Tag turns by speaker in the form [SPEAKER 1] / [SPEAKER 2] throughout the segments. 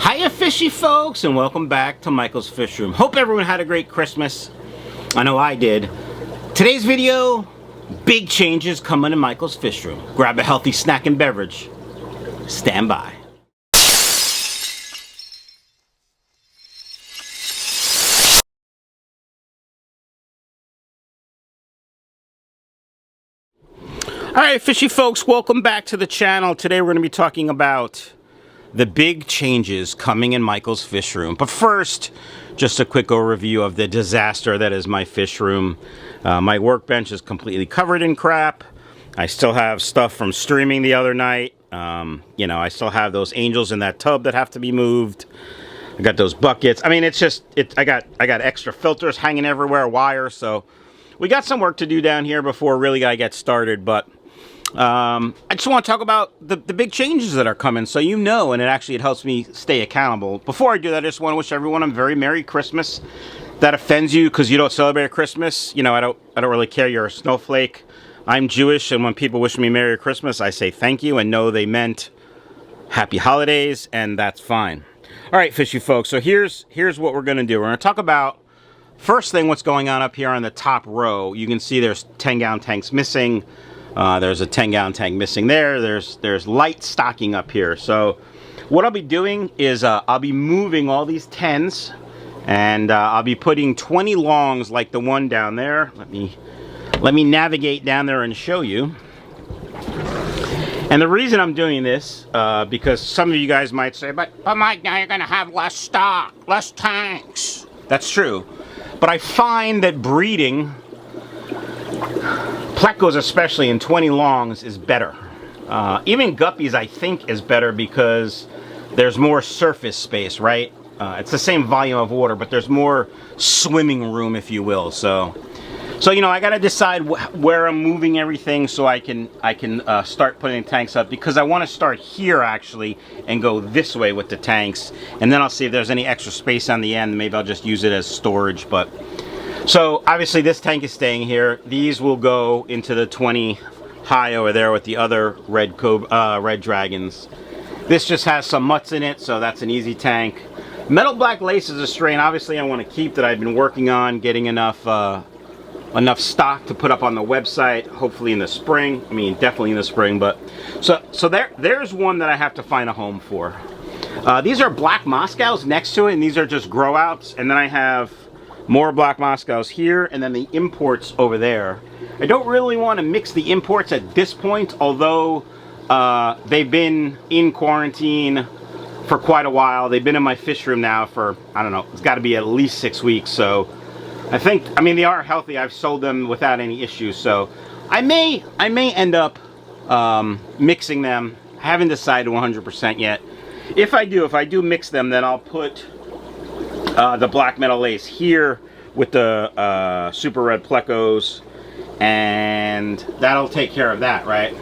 [SPEAKER 1] Hiya fishy folks, and welcome back to Michael's Fish Room. Hope everyone had a great Christmas. I know I did. Today's video, big changes coming in Michael's Fish Room. Grab a healthy snack and beverage. Stand by. Alright fishy folks, welcome back to the channel. Today we're going to be talking about the big changes coming in Michael's Fish Room. But first, just a quick overview of the disaster that is my fish room. My workbench is completely covered in crap. I still have stuff from streaming the other night. You know, I still have those angels in that tub that have to be moved. I got those buckets. I mean, it's just, I got extra filters hanging everywhere, wire. So we got some work to do down here before really I get started. But I just want to talk about the big changes that are coming, so you know, and it helps me stay accountable. Before I do that, I just want to wish everyone a very Merry Christmas. That offends you because you don't celebrate Christmas, you know, I don't really care. You're a snowflake. I'm Jewish, and when people wish me Merry Christmas, I say thank you and know they meant Happy Holidays, and that's fine. All right, fishy folks. So here's what we're gonna do. We're gonna talk about first thing what's going on up here on the top row. You can see there's 10-gallon tanks missing. There's a 10-gallon tank missing there. There's light stocking up here. So what I'll be doing is I'll be moving all these 10s, and I'll be putting 20 longs like the one down there. Let me navigate down there and show you. And the reason I'm doing this, because some of you guys might say, but Mike, now you're going to have less stock, less tanks. That's true. But I find that breeding, plecos especially, in 20 longs is better. Even guppies I think is better because there's more surface space, right? It's the same volume of water, but there's more swimming room, if you will. So you know, I gotta decide where I'm moving everything so I can start putting tanks up, because I want to start here actually and go this way with the tanks, and then I'll see if there's any extra space on the end. Maybe I'll just use it as storage. But so obviously this tank is staying here. These will go into the 20 high over there with the other red dragons. This just has some mutts in it, so that's an easy tank. Metal black lace is a strain obviously I want to keep, that I've been working on getting enough stock to put up on the website, hopefully in the spring. I mean, definitely in the spring. But so there's one that I have to find a home for. These are black Moscows next to it, and these are just grow outs. And then I have more black Moscows here, and then the imports over there. I don't really want to mix the imports at this point, although they've been in quarantine for quite a while. They've been in my fish room now for, I don't know, it's got to be at least 6 weeks. So I mean, they are healthy. I've sold them without any issues. So I may end up mixing them. I haven't decided 100% yet. If I do mix them, then I'll put the black metal lace here with the super red plecos, and that'll take care of that, right?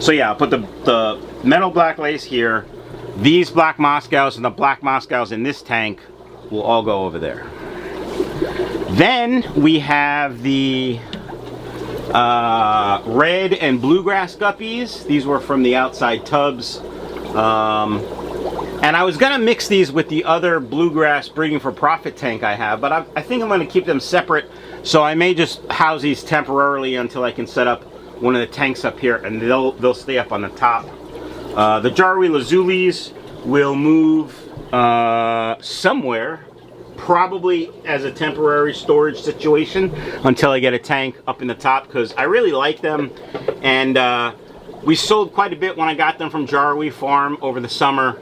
[SPEAKER 1] So yeah, I'll put the metal black lace here. These black Moscows and the black Moscows in this tank will all go over there. Then we have the red and bluegrass guppies. These were from the outside tubs. And I was gonna mix these with the other bluegrass breeding for profit tank I have, but I think I'm gonna keep them separate. So I may just house these temporarily until I can set up one of the tanks up here, and they'll stay up on the top. The Jarwi Lazulis will move somewhere, probably as a temporary storage situation until I get a tank up in the top, because I really like them. And we sold quite a bit when I got them from Jarwi Farm over the summer.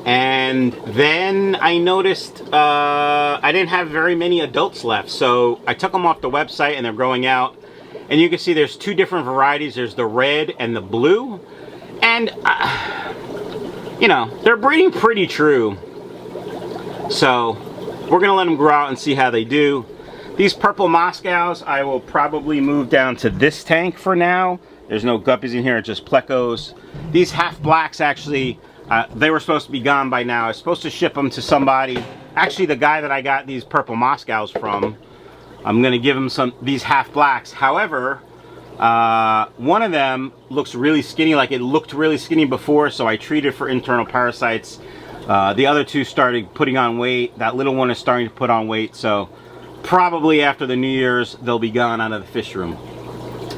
[SPEAKER 1] And then I noticed I didn't have very many adults left, so I took them off the website and they're growing out. And you can see there's two different varieties. There's the red and the blue. And, you know, they're breeding pretty true. So we're going to let them grow out and see how they do. These purple Moscows, I will probably move down to this tank for now. There's no guppies in here, just plecos. These half blacks actually, they were supposed to be gone by now. I was supposed to ship them to somebody. Actually, the guy that I got these purple Moscows from, I'm going to give him these half blacks. However, One of them looks really skinny, like it looked really skinny before, so I treated for internal parasites. The other two started putting on weight. That little one is starting to put on weight, so probably after the New Year's, they'll be gone out of the fish room.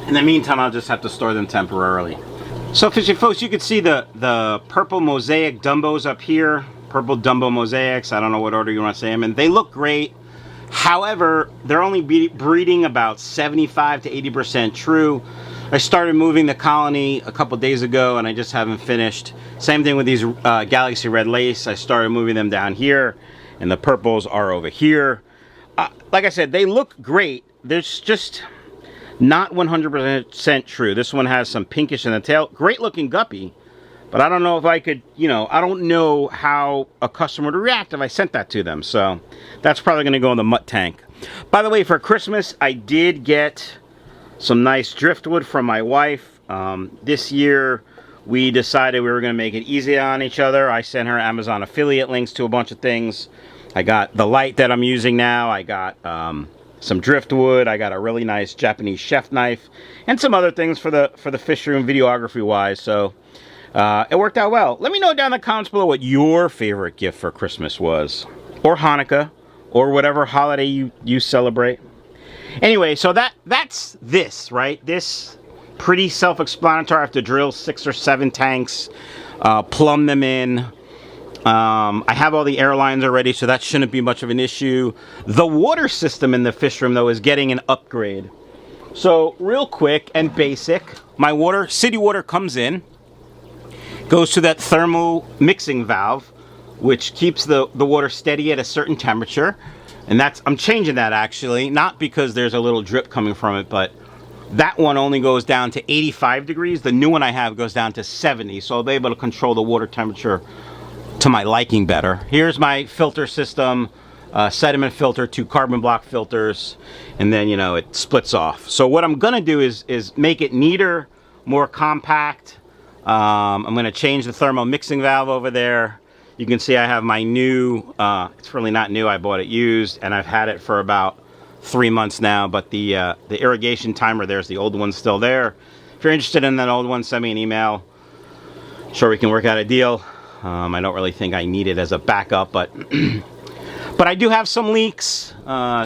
[SPEAKER 1] In the meantime, I'll just have to store them temporarily. So fishing folks, you can see the purple mosaic Dumbos up here. Purple Dumbo mosaics, I don't know what order you want to say them in. They look great. However, they're only breeding about 75 to 80% true. I started moving the colony a couple days ago and I just haven't finished. Same thing with these Galaxy Red Lace. I started moving them down here and the purples are over here. Like I said, they look great. There's just not 100% true. This one has some pinkish in the tail. Great looking guppy. But I don't know if I could, you know, I don't know how a customer would react if I sent that to them. So that's probably going to go in the mutt tank. By the way, for Christmas, I did get some nice driftwood from my wife. This year, we decided we were going to make it easy on each other. I sent her Amazon affiliate links to a bunch of things. I got the light that I'm using now. I got some driftwood. I got a really nice Japanese chef knife. And some other things for the fish room videography-wise. So it worked out well. Let me know down in the comments below what your favorite gift for Christmas was. Or Hanukkah. Or whatever holiday you celebrate. Anyway, so that's this, right? This pretty self-explanatory. I have to drill 6 or 7 tanks. Plumb them in. I have all the airlines already, so that shouldn't be much of an issue. The water system in the fish room, though, is getting an upgrade. So, real quick and basic, my water, city water comes in. Goes to that thermal mixing valve, which keeps the water steady at a certain temperature. And I'm changing that actually, not because there's a little drip coming from it, but that one only goes down to 85 degrees. The new one I have goes down to 70, so I'll be able to control the water temperature to my liking better. Here's my filter system, sediment filter, 2 carbon block filters, and then, you know, it splits off. So what I'm gonna do is make it neater, more compact. I'm going to change the thermal mixing valve over there. You can see I have my new, it's really not new, I bought it used, and I've had it for about 3 months now, but the irrigation timer, there's the old one still there. If you're interested in that old one, send me an email. Sure, we can work out a deal. I don't really think I need it as a backup, but but I do have some leaks.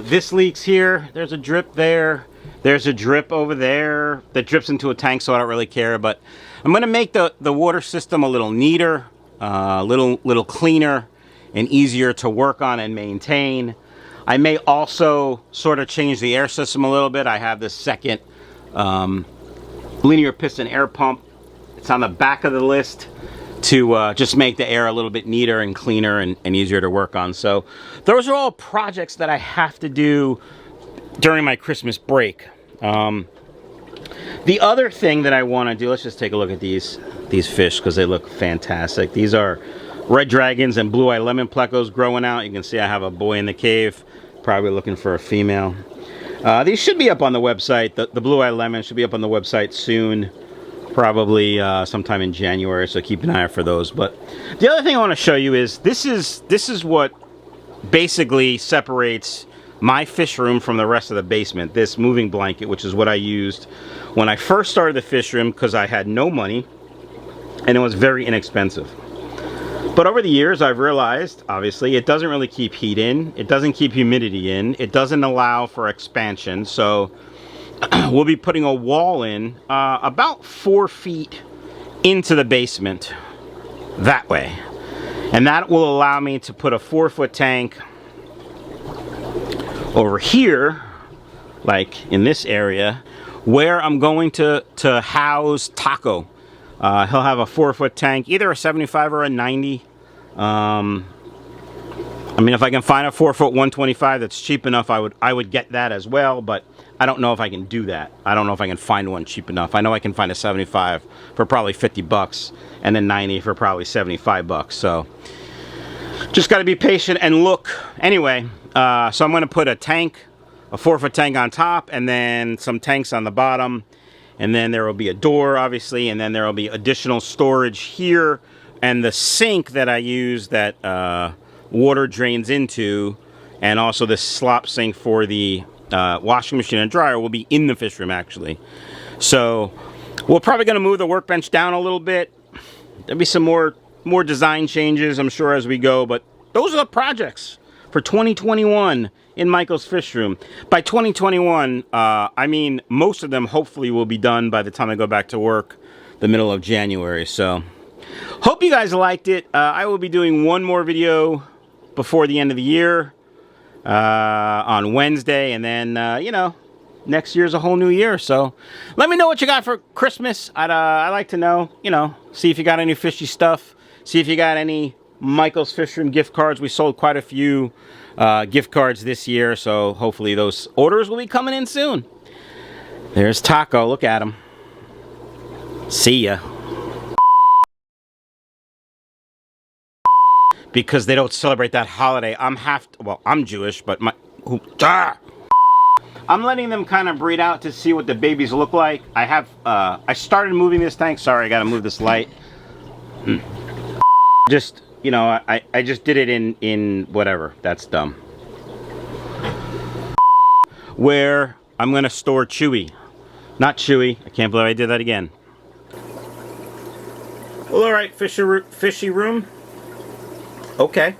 [SPEAKER 1] This leaks here, there's a drip there. There's a drip over there that drips into a tank, so I don't really care. But I'm going to make the water system a little neater, a little cleaner, and easier to work on and maintain. I may also sort of change the air system a little bit. I have this second linear piston air pump. It's on the back of the list to just make the air a little bit neater and cleaner and easier to work on. So those are all projects that I have to do during my Christmas break. The other thing that I want to do, let's just take a look at these fish because they look fantastic. These are red dragons and blue eye lemon plecos growing out. You can see I have a boy in the cave, probably looking for a female. These should be up on the website. The blue eye lemon should be up on the website soon, probably sometime in January, so keep an eye out for those. But the other thing I want to show you is this is what basically separates my fish room from the rest of the basement. This moving blanket, which is what I used when I first started the fish room because I had no money and it was very inexpensive. But over the years I've realized, obviously, it doesn't really keep heat in, it doesn't keep humidity in, it doesn't allow for expansion. So we'll be putting a wall in about 4 feet into the basement that way, and that will allow me to put a 4-foot tank over here, like in this area, where I'm going to house Taco. He'll have a 4-foot tank, either a 75 or a 90. I mean, if I can find a 4-foot 125 that's cheap enough, I would get that as well, but I don't know if I can do that. I don't know if I can find one cheap enough. I know I can find a 75 for probably 50 bucks and a 90 for probably 75 bucks. So just got to be patient and look. Anyway, so I'm going to put a tank, a 4-foot tank on top, and then some tanks on the bottom. And then there will be a door, obviously, and then there will be additional storage here. And the sink that I use that water drains into, and also the slop sink for the washing machine and dryer will be in the fish room, actually. So we're probably going to move the workbench down a little bit. There'll be some more design changes, I'm sure, as we go. But those are the projects for 2021 in Michael's Fish Room. By 2021, I mean most of them hopefully will be done by the time I go back to work, the middle of January. So hope you guys liked it. I will be doing one more video before the end of the year on Wednesday, and then you know, next year's a whole new year. So let me know what you got for Christmas. I'd like to know, you know, see if you got any fishy stuff, see if you got any Michael's Fish Room gift cards. We sold quite a few gift cards this year, so hopefully those orders will be coming in soon. There's Taco. Look at him. See ya. Because they don't celebrate that holiday. I'm Jewish, but I'm letting them kind of breed out to see what the babies look like. I started moving this tank. Sorry, I gotta move this light. Just, you know, I just did it in whatever. That's dumb. Where I'm gonna store Chewy. Not Chewy. I can't believe I did that again. Well, alright, fishy room. Okay.